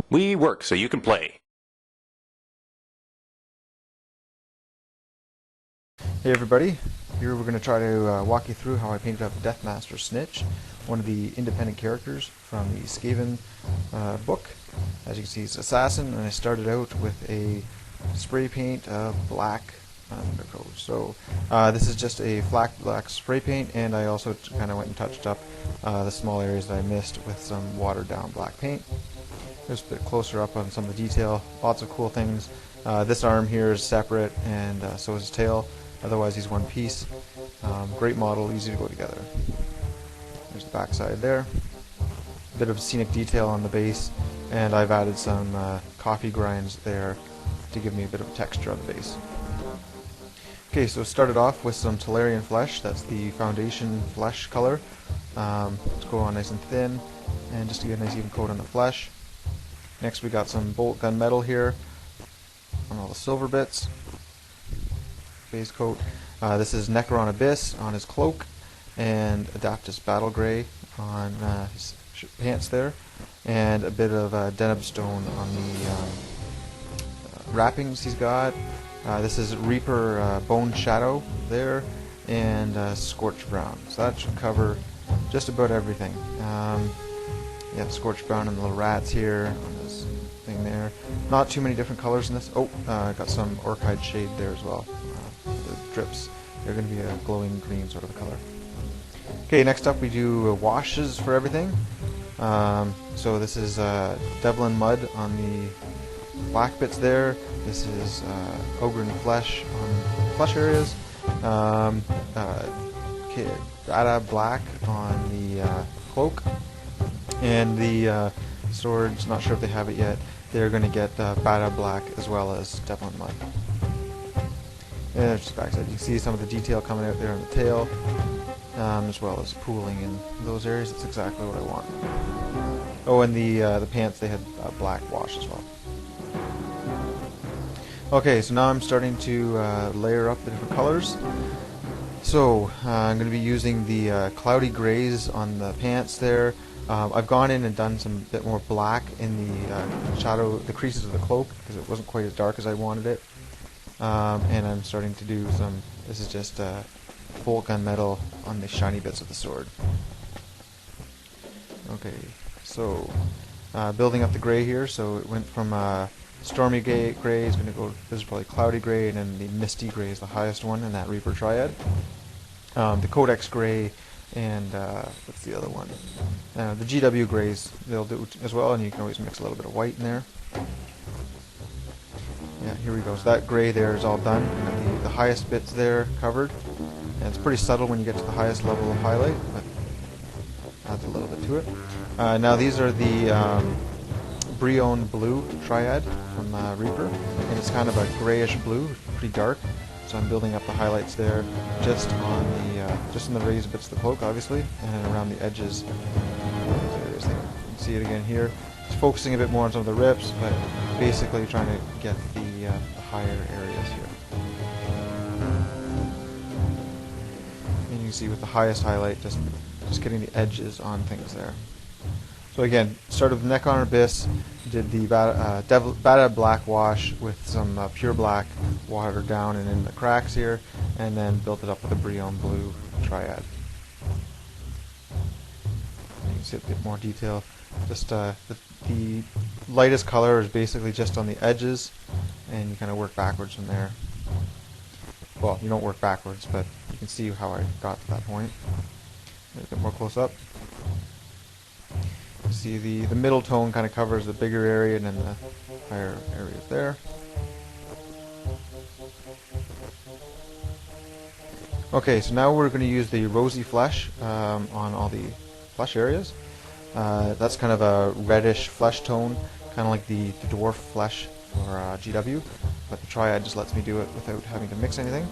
We work so you can play. Hey everybody, here we're going to try to walk you through how I painted up Deathmaster Snitch, one of the independent characters from the Skaven book. As you can see, he's an assassin, and I started out with a spray paint of black undercoat. So this is just a flat black spray paint, and I also kind of went and touched up the small areas that I missed with some watered down black paint. Just a bit closer up on some of the detail. Lots of cool things. This arm here is separate, and so is his tail. Otherwise he's one piece. Great model, easy to go together. There's the back side there. A bit of scenic detail on the base, and I've added some coffee grinds there to give me a bit of texture on the base. Okay, so started off with some tellurian flesh. That's the foundation flesh color. Let's go on nice and thin, and just to get a nice even coat on the flesh. Next we got some bolt gun metal here on all the silver bits. Base coat. This is Necron Abyss on his cloak, and Adaptus Battle Grey on his pants there, and a bit of Deneb Stone on the wrappings he's got. This is Reaper Bone Shadow there, and Scorched Brown. So that should cover just about everything. You have Scorched Brown and the little rats here on this thing there. Not too many different colors in this. Oh, got some Orchid shade there as well. The drips, they're going to be a glowing green sort of a color. Okay, next up we do washes for everything. So this is Devlin Mud on the black bits there. This is Ogren Flesh on the flesh areas. Bada Black on the cloak. And the swords, not sure if they have it yet, they're going to get Bada Black as well as Devlin Mud. And there's just backside. You can see some of the detail coming out there on the tail, as well as pooling in those areas. That's exactly what I want. Oh, and the pants, they had black wash as well. Okay, so now I'm starting to layer up the different colors. So I'm going to be using the cloudy grays on the pants there. I've gone in and done some bit more black in the shadow, the creases of the cloak, because it wasn't quite as dark as I wanted it. And I'm starting to do some, this is just bolt gun metal on the shiny bits of the sword. Okay, so building up the gray here, so it went from stormy gray is going to go, this is probably cloudy gray, and then the misty gray is the highest one in that Reaper triad. The Codex gray, and what's the other one? The GW grays, they'll do as well, and you can always mix a little bit of white in there. Yeah, here we go. So that gray there is all done. And the highest bits there covered. And it's pretty subtle when you get to the highest level of highlight, but adds a little bit to it. Now these are the Brion Blue Triad from Reaper, and it's kind of a grayish blue, pretty dark. So I'm building up the highlights there, just on the raised bits of the cloak, obviously, and around the edges. You can see it again here. Just focusing a bit more on some of the rips, but basically trying to get the higher areas here. And you can see with the highest highlight, just getting the edges on things there. So again, started with Necron Abyss, did the Bada Black wash with some pure black watered down and in the cracks here, and then built it up with a Brion Blue Triad. You can see a bit more detail. Just the lightest color is basically just on the edges, and you kind of work backwards from there. Well, you don't work backwards, but you can see how I got to that point. A bit more close up. You see the middle tone kind of covers the bigger area, and then the higher areas there. Okay, so now we're going to use the rosy flesh on all the flesh areas. That's kind of a reddish flesh tone, kind of like the dwarf flesh for GW, but the triad just lets me do it without having to mix anything.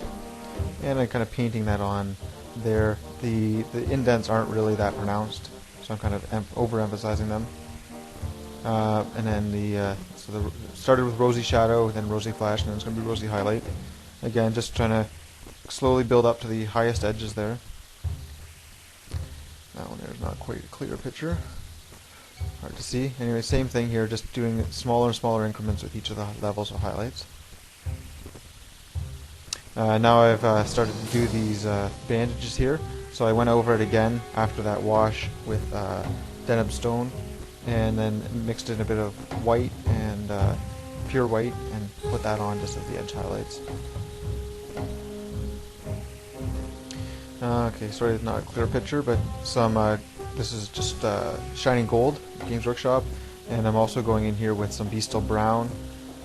And I'm kind of painting that on there. The indents aren't really that pronounced, so I'm kind of overemphasizing them. And then started with rosy shadow, then rosy flesh, and then it's going to be rosy highlight. Again, just trying to slowly build up to the highest edges there. That one there is not quite a clear picture. hard to see. Anyway, same thing here, just doing smaller and smaller increments with each of the levels of highlights. Now I've started to do these bandages here, so I went over it again after that wash with denim stone, and then mixed in a bit of white and pure white and put that on just as the edge highlights. Okay, sorry it's not a clear picture, but this is just Shining Gold, Games Workshop, and I'm also going in here with some Beastal Brown,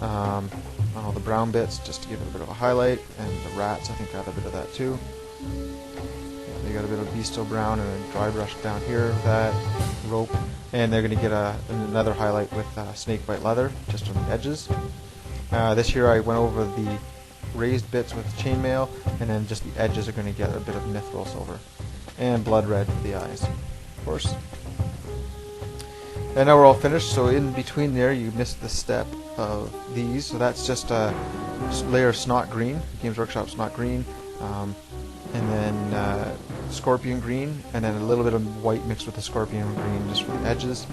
on all the brown bits, just to give it a bit of a highlight, and the rats I think got a bit of that too. Yeah, they got a bit of Beastal Brown and a dry brush down here with that rope, and they're going to get another highlight with snakebite leather, just on the edges. This year I went over the raised bits with chainmail, and then just the edges are going to get a bit of mithril silver. And blood red for the eyes, of course. And now we're all finished, so in between there you missed the step of these, so that's just a layer of snot green, Games Workshop snot green, and then scorpion green, and then a little bit of white mixed with the scorpion green just for the edges.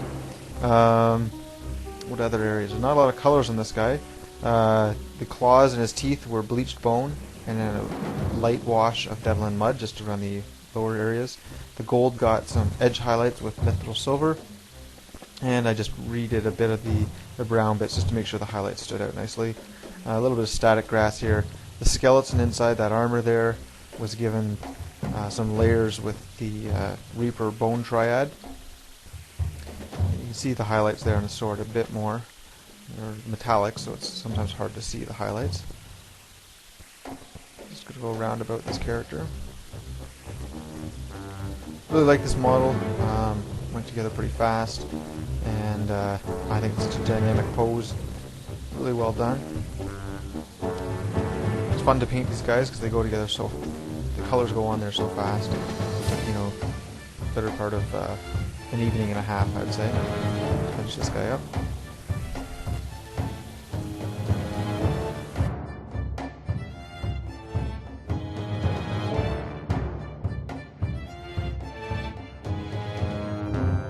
What other areas? There's not a lot of colors on this guy. The claws and his teeth were bleached bone, and then a light wash of Devlin mud just around the lower areas. The gold got some edge highlights with mithril silver, and I just redid a bit of the brown bits just to make sure the highlights stood out nicely. A little bit of static grass here. The skeleton inside that armor there was given some layers with the Reaper bone triad. You can see the highlights there on the sword a bit more. They're metallic, so it's sometimes hard to see the highlights. Just going to go around about this character. Really like this model. Went together pretty fast, and I think it's a dynamic pose. Really well done. It's fun to paint these guys because they go together so. The colors go on there so fast. You know, better part of an evening and a half, I'd say. Finish this guy up.